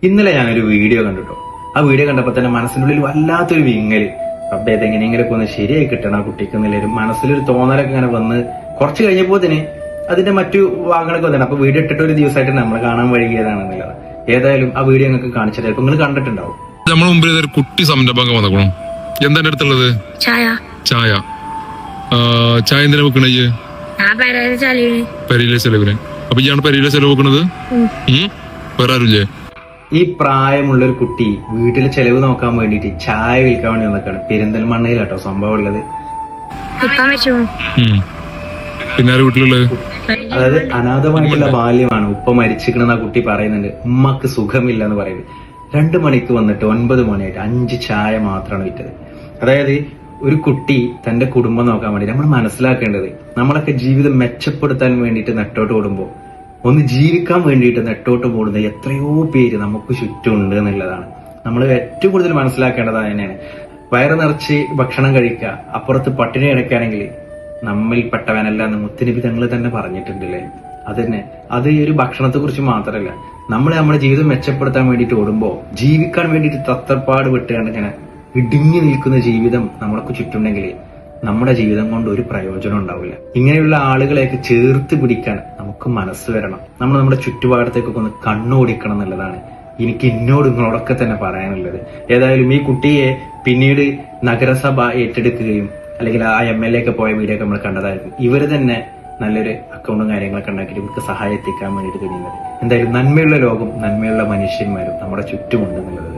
ഇന്നലെ ഞാനൊരു വീഡിയോ കണ്ടിട്ടോ. ആ വീഡിയോ കണ്ടപ്പോ തന്നെ മനസ്സിനുള്ളിൽ വല്ലാത്തൊരു വിങ്ങല്. റബ്ബേ ഇതെങ്ങനെയെങ്കിലൊക്കെ ഒന്ന് ശരിയായി കിട്ടണം ആ കുട്ടിക്ക് എന്നുള്ളൊരു മനസ്സിലൊരു തോന്നലൊക്കെ ഇങ്ങനെ വന്ന് കുറച്ച് കഴിഞ്ഞപ്പോ തന്നെ അതിന്റെ മറ്റു ഭാഗങ്ങളൊക്കെ വന്നിട്ടുണ്ട്. അപ്പൊ വീഡിയോ ഇട്ടിട്ട് ഒരു ദിവസമായിട്ട് നമ്മൾ കാണാൻ വൈകിയതാണെന്നുള്ളത്. ഏതായാലും ആ വീഡിയോ നിങ്ങൾക്ക് കാണിച്ചിട്ട് നിങ്ങൾ കണ്ടിട്ടുണ്ടാവും. നമ്മുടെ മുമ്പിൽ ഒരു കുട്ടി സംരംഭം വന്നേക്കണം. എന്താ അടുത്തുള്ളത്? ചായ. ചായ ചായ എന്തിനാ വെക്കണേ? പെരയിലെ ചെലവിന്. അപ്പൊ ഇയാണ് പെരയിലെ ചെലവ് വെക്കണത്? വേറെ ആരുമില്ലേ? ഈ പ്രായമുള്ള ഒരു കുട്ടി വീട്ടിലെ ചെലവ് നോക്കാൻ വേണ്ടിട്ട് ചായ വിൽക്കാൻ വേണ്ടി വന്നേക്കാണ്. പെരിന്തൽമണ്ണയിലാട്ടോ സംഭവം ഉള്ളത്. പിന്നെ ആര് വീട്ടിലുള്ളത്? അതായത് അനാഥമായിട്ടുള്ള ബാല്യമാണ്. ഉപ്പ മരിച്ചിരിക്കണെന്ന് ആ കുട്ടി പറയുന്നുണ്ട്. ഉമ്മക്ക് സുഖമില്ല എന്ന് പറയുന്നത്. 2 മണിക്ക് വന്നിട്ട് 9 മണിയായിട്ട് 5 ചായ മാത്രമാണ് വിറ്റത്. അതായത് ഒരു കുട്ടി തന്റെ കുടുംബം നോക്കാൻ വേണ്ടി നമ്മൾ മനസ്സിലാക്കേണ്ടത്, നമ്മളൊക്കെ ജീവിതം മെച്ചപ്പെടുത്താൻ വേണ്ടിയിട്ട് നെട്ടോട്ട് ഓടുമ്പോൾ ഒന്ന് ജീവിക്കാൻ വേണ്ടിയിട്ട് നെട്ടോട്ട് ഓടുന്ന എത്രയോ പേര് നമുക്ക് ചുറ്റുമുണ്ട് എന്നുള്ളതാണ് നമ്മൾ ഏറ്റവും കൂടുതൽ മനസ്സിലാക്കേണ്ടത്. തന്നെയാണ് വയറ് നിറച്ച് ഭക്ഷണം കഴിക്കുക, അപ്പുറത്ത് പട്ടിണി കിടക്കുകയാണെങ്കിൽ നമ്മിൽപ്പെട്ടവനല്ല എന്ന് മുത്തുനബി തങ്ങൾ തന്നെ പറഞ്ഞിട്ടുണ്ടല്ലേ. അതന്നെ അത് ഈ ഒരു ഭക്ഷണത്തെ കുറിച്ച് മാത്രമല്ല, നമ്മൾ നമ്മുടെ ജീവിതം മെച്ചപ്പെടുത്താൻ വേണ്ടിയിട്ട് ഓടുമ്പോൾ ജീവിക്കാൻ വേണ്ടിയിട്ട് തത്രപ്പാട് വിട്ടുകൊണ്ട് ഇങ്ങനെ ഇടുങ്ങി നിൽക്കുന്ന ജീവിതം നമ്മൾക്ക് ചുറ്റുണ്ടെങ്കിൽ നമ്മുടെ ജീവിതം കൊണ്ട് ഒരു പ്രയോജനം ഉണ്ടാവില്ല. ഇങ്ങനെയുള്ള ആളുകളെയൊക്കെ ചേർത്ത് പിടിക്കാൻ നമുക്ക് മനസ്സ് വരണം. നമ്മൾ നമ്മുടെ ചുറ്റുപാടത്തേക്കൊക്കെ ഒന്ന് കണ്ണോടിക്കണം എന്നുള്ളതാണ് എനിക്ക് എന്നോട് നിങ്ങളോടൊക്കെ തന്നെ പറയാനുള്ളത്. ഏതായാലും ഈ കുട്ടിയെ പിന്നീട് നഗരസഭ ഏറ്റെടുക്കുകയും അല്ലെങ്കിൽ ആ MLA ഒക്കെ പോയ വീഡിയോ ഒക്കെ നമ്മൾ കണ്ടതായിരിക്കും. ഇവര് തന്നെ നല്ലൊരു അക്കൗണ്ടും കാര്യങ്ങളൊക്കെ ഉണ്ടാക്കിയിട്ട് ഇവർക്ക് സഹായം എത്തിക്കാൻ വേണ്ടിയിട്ട് കഴിയുന്നത്. എന്തായാലും നന്മയുള്ള ലോകം, നന്മയുള്ള മനുഷ്യന്മാരും നമ്മുടെ ചുറ്റുമുണ്ട് എന്നുള്ളത്.